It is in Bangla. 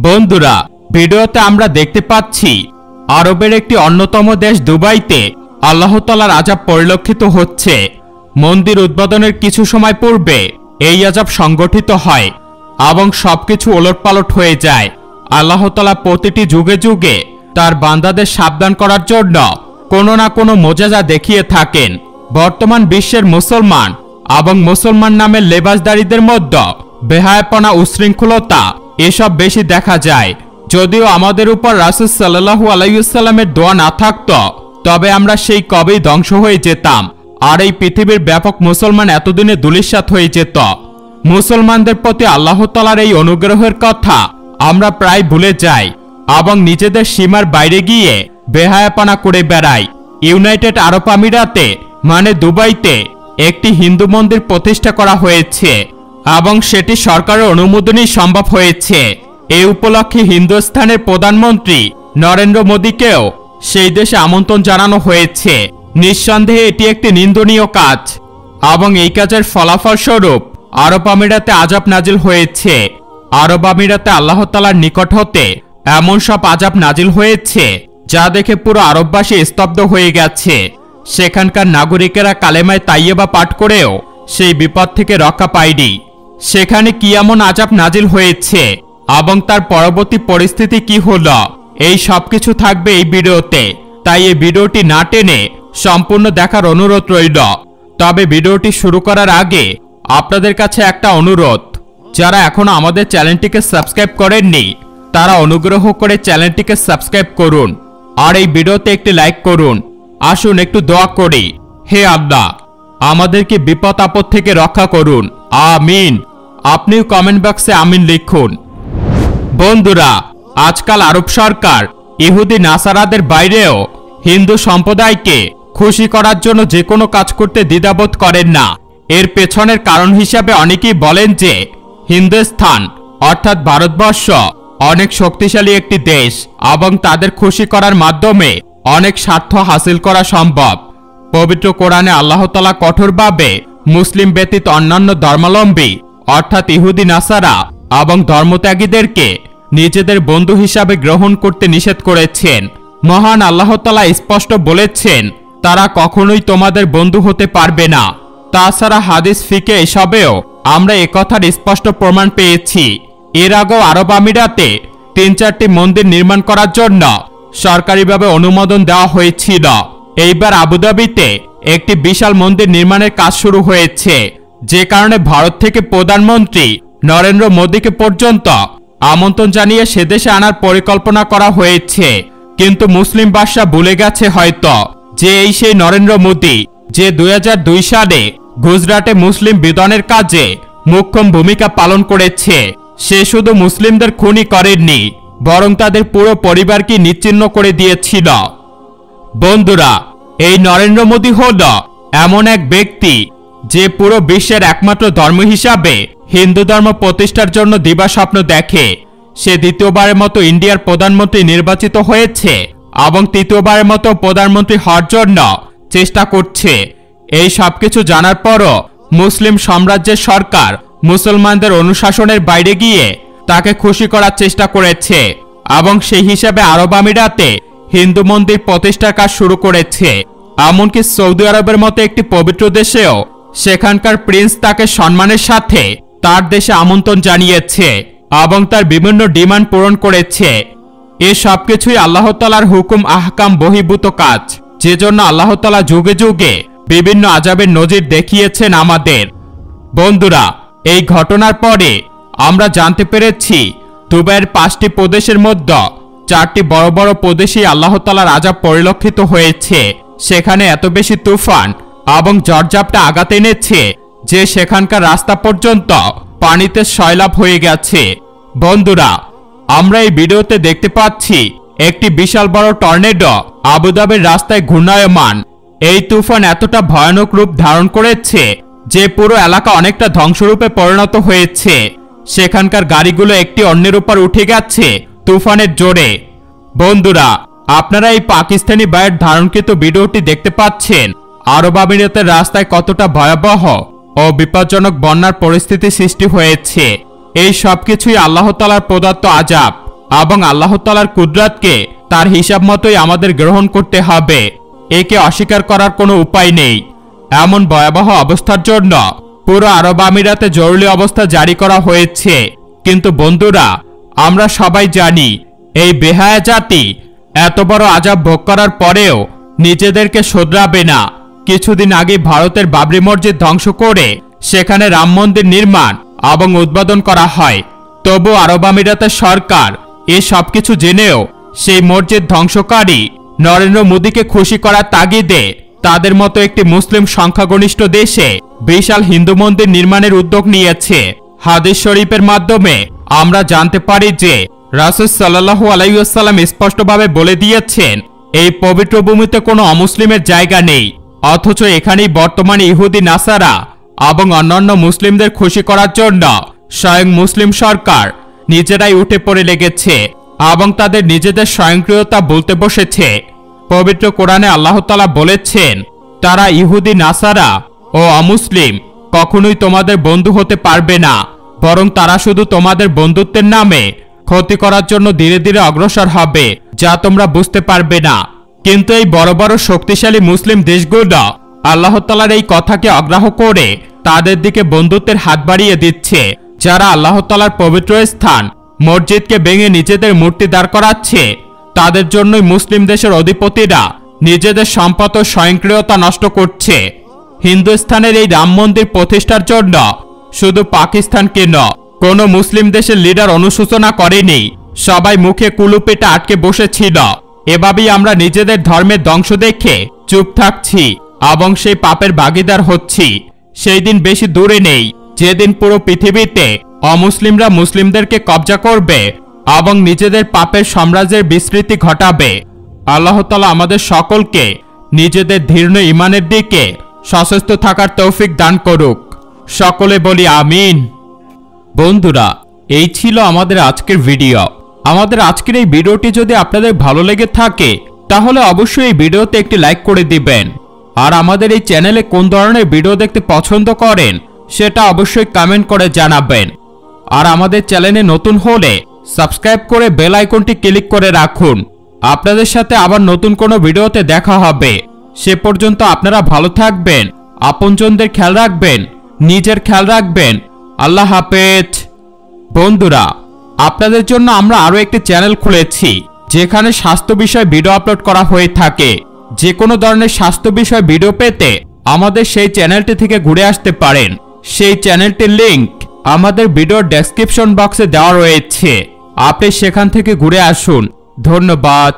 বন্ধুরা, ভিডিওতে আমরা দেখতে পাচ্ছি আরবের একটি অন্যতম দেশ দুবাইতে আল্লাহ তাআলার আযাব পরিলক্ষিত হচ্ছে। মন্দির উদ্বোধনের কিছু সময় পূর্বে এই আযাব সংগঠিত হয় এবং সবকিছু ওলটপালট হয়ে যায়। আল্লাহ তাআলা প্রতিটি যুগে যুগে তার বান্দাদের সাবধান করার জন্য কোনো না কোনো মুজিজা দেখিয়ে থাকেন। বর্তমান বিশ্বের মুসলমান এবং মুসলমান নামের লেবাসদারীদের মধ্যে বেহায়াপনা, উশৃঙ্খলতা এসব বেশি দেখা যায়। যদিও আমাদের উপর রাসূল সাল্লাল্লাহু আলাইহি ওয়াসাল্লামের দোয়া না থাকতো তবে আমরা সেই কবেই ধ্বংস হয়ে যেতাম, আর এই পৃথিবীর ব্যাপক মুসলমান এতদিনে ধূলিসাৎ হয়ে যেত। মুসলমানদের প্রতি আল্লাহ তাআলার এই অনুগ্রহের কথা আমরা প্রায় ভুলে যাই এবং নিজেদের সীমার বাইরে গিয়ে বেহায়াপনা করে বেড়াই। ইউনাইটেড আরব আমিরাতে মানে দুবাইতে একটি হিন্দু মন্দির প্রতিষ্ঠা করা হয়েছে এবং সেটি সরকারের অনুমোদনেই সম্ভব হয়েছে। এই উপলক্ষে হিন্দুস্তানের প্রধানমন্ত্রী নরেন্দ্র মোদীকেও সেই দেশে আমন্ত্রণ জানানো হয়েছে। নিঃসন্দেহে এটি একটি নিন্দনীয় কাজ এবং এই কাজের ফলাফল স্বরূপ আরব আমিরাতে আযাব নাজিল হয়েছে। আরব আমিরাতে আল্লাহ তাআলার নিকট হতে এমন সব আযাব নাজিল হয়েছে যা দেখে পুরো আরববাসী স্তব্ধ হয়ে গেছে। সেখানকার নাগরিকেরা কালেমায়ে তাইয়্যিবা পাঠ করেও সেই বিপদ থেকে রক্ষা পায়নি। সেখানে কি এমন আযাব নাজিল হয়েছে এবং তার পরবর্তী পরিস্থিতি কি হলো, এই সবকিছু থাকবে এই ভিডিওতে। তাই এই ভিডিওটি না টেনে সম্পূর্ণ দেখার অনুরোধ রইল। তবে ভিডিওটি শুরু করার আগে আপনাদের কাছে একটা অনুরোধ, যারা এখনো আমাদের চ্যানেলটিকে সাবস্ক্রাইব করেননি তারা অনুগ্রহ করে চ্যানেলটিকে সাবস্ক্রাইব করুন আর এই ভিডিওতে একটি লাইক করুন। আসুন একটু দোয়া করি। হে আল্লাহ, আমাদেরকে বিপদ আপদ থেকে রক্ষা করুন, আমিন। আপনিও কমেন্ট বক্সে আমিন লিখুন। বন্ধুরা, আজকাল আরব সরকার ইহুদি নাসারাদের বাইরেও হিন্দু সম্প্রদায়কে খুশি করার জন্য যে কোনো কাজ করতে দ্বিধাবোধ করেন না। এর পেছনের কারণ হিসাবে অনেকেই বলেন যে হিন্দুস্তান অর্থাৎ ভারতবর্ষ অনেক শক্তিশালী একটি দেশ এবং তাদের খুশি করার মাধ্যমে অনেক স্বার্থ হাসিল করা সম্ভব। পবিত্র কোরআনে আল্লাহ তাআলা কঠোরভাবে মুসলিম ব্যতীত অন্যান্য ধর্মাবলম্বী অর্থাৎ ইহুদি নাসারা এবং ধর্মত্যাগীদেরকে নিজেদের বন্ধু হিসাবে গ্রহণ করতে নিষেধ করেছেন। মহান আল্লাহ তাআলা স্পষ্ট বলেছেন, তারা কখনোই তোমাদের বন্ধু হতে পারবে না। তাছাড়া হাদিস, ফিকে এসবেও আমরা একথার স্পষ্ট প্রমাণ পেয়েছি। এর আগেও আরব আমিরাতে ৩-৪টি মন্দির নির্মাণ করার জন্য সরকারিভাবে অনুমোদন দেওয়া হয়েছিল। এইবার আবুধাবিতে একটি বিশাল মন্দির নির্মাণের কাজ শুরু হয়েছে, যে কারণে ভারত থেকে প্রধানমন্ত্রী নরেন্দ্র মোদীকে পর্যন্ত আমন্ত্রণ জানিয়ে সেদেশে আনার পরিকল্পনা করা হয়েছে। কিন্তু মুসলিম বাদশা ভুলে গেছে হয়তো যে এই সেই নরেন্দ্র মোদী যে ২০০২ সালে গুজরাটে মুসলিম বিধানের কাজে মুখ্য ভূমিকা পালন করেছে। সে শুধু মুসলিমদের খুনই করেননি, বরং তাদের পুরো পরিবারকে নিশ্চিহ্ন করে দিয়েছিল। বন্ধুরা, এই নরেন্দ্র মোদী হল এমন এক ব্যক্তি যে পুরো বিশ্বের একমাত্র ধর্ম হিসাবে হিন্দু ধর্ম প্রতিষ্ঠার জন্য দিবাস্বপ্ন দেখে। সে দ্বিতীয়বারের মতো ইন্ডিয়ার প্রধানমন্ত্রী নির্বাচিত হয়েছে এবং তৃতীয়বারের মতো প্রধানমন্ত্রী হওয়ার জন্য চেষ্টা করছে। এই সবকিছু জানার পরও মুসলিম সাম্রাজ্যের সরকার মুসলমানদের অনুশাসনের বাইরে গিয়ে তাকে খুশি করার চেষ্টা করেছে এবং সেই হিসাবে আরব আমিরাতে হিন্দু মন্দির প্রতিষ্ঠার কাজ শুরু করেছে। এমনকি সৌদি আরবের মতো একটি পবিত্র দেশেও সেখানকার প্রিন্স তাকে সম্মানের সাথে তার দেশে আমন্ত্রণ জানিয়েছে এবং তার বিভিন্ন ডিমান্ড পূরণ করেছে। এ সবকিছুই আল্লাহ তাআলার হুকুম আহকাম বহির্ভূত কাজ, যে জন্য আল্লাহ তাআলা যুগে যুগে বিভিন্ন আযাবের নজির দেখিয়েছেন আমাদের। বন্ধুরা, এই ঘটনার পরে আমরা জানতে পেরেছি দুবাইয়ের 5টি প্রদেশের মধ্যে 4টি বড় বড় প্রদেশেই আল্লাহ তাআলার আযাব পরিলক্ষিত হয়েছে। সেখানে এত বেশি তুফান এবং ঝড়ঝাপটা আঘাত এনেছে যে সেখানকার রাস্তা পর্যন্ত পানিতে সয়লাব হয়ে গেছে। বন্ধুরা, আমরা এই ভিডিওতে দেখতে পাচ্ছি একটি বিশাল বড় টর্নেডো আবুধাবির রাস্তায় ঘূর্ণায়মান। এই তুফান এতটা ভয়ানক রূপ ধারণ করেছে যে পুরো এলাকা অনেকটা ধ্বংসরূপে পরিণত হয়েছে। সেখানকার গাড়িগুলো একটি অন্যের উপর উঠে গেছে তুফানের জোরে। বন্ধুরা, আপনারা এই পাকিস্তানি বায়ের ধারণকৃত ভিডিওটি দেখতে পাচ্ছেন। আরব আমিরাতের রাস্তায় কতটা ভয়াবহ ও বিপজ্জনক বন্যার পরিস্থিতি সৃষ্টি হয়েছে। এই সবকিছুই আল্লাহ তাআলার প্রদত্ত আযাব। এবং আল্লাহ তাআলার কুদরতকে তার হিসাব মতোই আমাদের গ্রহণ করতে হবে। একে অস্বীকার করার কোনো উপায় নেই। এমন ভয়াবহ অবস্থার জন্য পুরো আরব আমিরাতে জরুরি অবস্থা জারি করা হয়েছে। কিন্তু বন্ধুরা, আমরা সবাই জানি এই বেহায়া জাতি এত বড় আযাব ভোগ করার পরেও নিজেদেরকে শোধরাবে না। কিছুদিন আগে ভারতের বাবরি মসজিদ ধ্বংস করে সেখানে রাম মন্দির নির্মাণ এবং উদ্বোধন করা হয়। তবু আরব আমিরাতের সরকার এই সবকিছু জেনেও সেই মসজিদ ধ্বংসকারী নরেন্দ্র মোদীকে খুশি করার তাগিদে তাদের মতো একটি মুসলিম সংখ্যাগরিষ্ঠ দেশে বিশাল হিন্দু মন্দির নির্মাণের উদ্যোগ নিয়েছে। হাদিস শরীফের মাধ্যমে আমরা জানতে পারি যে রাসূল সাল্লাল্লাহু আলাইহি ওয়াসাল্লাম স্পষ্টভাবে বলে দিয়েছেন, এই পবিত্র ভূমিতে কোনো অমুসলিমের জায়গা নেই। অথচ এখানেই বর্তমানে ইহুদি নাসারা এবং অন্যান্য মুসলিমদের খুশি করার জন্য স্বয়ং মুসলিম সরকার নিজেরাই উঠে পড়ে লেগেছে এবং তাদের নিজেদের স্বয়ংক্রিয়তা বলতে বসেছে। পবিত্র কোরআনে আল্লাহ তাআলা বলেছেন, তারা ইহুদি নাসারা ও অমুসলিম কখনোই তোমাদের বন্ধু হতে পারবে না, বরং তারা শুধু তোমাদের বন্ধুত্বের নামে ক্ষতি করার জন্য ধীরে ধীরে অগ্রসর হবে, যা তোমরা বুঝতে পারবে না। কিন্তু এই বড় বড় শক্তিশালী মুসলিম দেশগুলো আল্লাহ তাআলার এই কথাকে অগ্রাহ্য করে তাদের দিকে বন্ধুত্বের হাত বাড়িয়ে দিচ্ছে। যারা আল্লাহ তাআলার পবিত্র স্থান মসজিদকে ভেঙে নিজেদের মূর্তি দাঁড় করাচ্ছে, তাদের জন্যই মুসলিম দেশের অধিপতিরা নিজেদের সম্পদ ও স্বয়ংক্রিয়তা নষ্ট করছে। হিন্দুস্তানের এই রাম মন্দির প্রতিষ্ঠার জন্য শুধু পাকিস্তানকে নয়, কোনো মুসলিম দেশের লিডার অনুশোচনা করেনি। সবাই মুখে কুলুপেটা আটকে বসেছিল। এভাবেই আমরা নিজেদের ধর্মের ধ্বংস দেখে চুপ থাকছি এবং সেই পাপের ভাগীদার হচ্ছি। সেই দিন বেশি দূরে নেই যেদিন পুরো পৃথিবীতে অমুসলিমরা মুসলিমদেরকে কব্জা করবে এবং নিজেদের পাপের সাম্রাজ্যের বিস্তৃতি ঘটাবে। আল্লাহ তাআলা আমাদের সকলকে নিজেদের দৃঢ় ঈমানের দিকে সচেষ্ট থাকার তৌফিক দান করুক। সকলে বলি আমিন। বন্ধুরা, এই ছিল আমাদের আজকের ভিডিও। আমাদের আজকের এই ভিডিওটি যদি আপনাদের ভালো লেগে থাকে তাহলে অবশ্যই এই ভিডিওতে একটি লাইক করে দিবেন। আর আমাদের এই চ্যানেলে কোন ধরনের ভিডিও দেখতে পছন্দ করেন সেটা অবশ্যই কমেন্ট করে জানাবেন। আর আমাদের চ্যানেলে নতুন হলে সাবস্ক্রাইব করে বেল আইকনটি ক্লিক করে রাখুন। আপনাদের সাথে আবার নতুন কোনো ভিডিওতে দেখা হবে। সে পর্যন্ত আপনারা ভালো থাকবেন, আপনজনদের খেয়াল রাখবেন, নিজের খেয়াল রাখবেন। আল্লাহ হাফেজ। বন্ধুরা, আপনাদের জন্য আমরা আরো একটি চ্যানেল খুলেছি যেখানে স্বাস্থ্য বিষয় ভিডিও আপলোড করা হয়ে থাকে। যে কোনো ধরনের স্বাস্থ্য বিষয় ভিডিও পেতে আমাদের সেই চ্যানেলটি থেকে ঘুরে আসতে পারেন। সেই চ্যানেলটির লিংক আমাদের ভিডিওর ডেসক্রিপশন বক্সে দেওয়া রয়েছে। আপনি সেখান থেকে ঘুরে আসুন। ধন্যবাদ।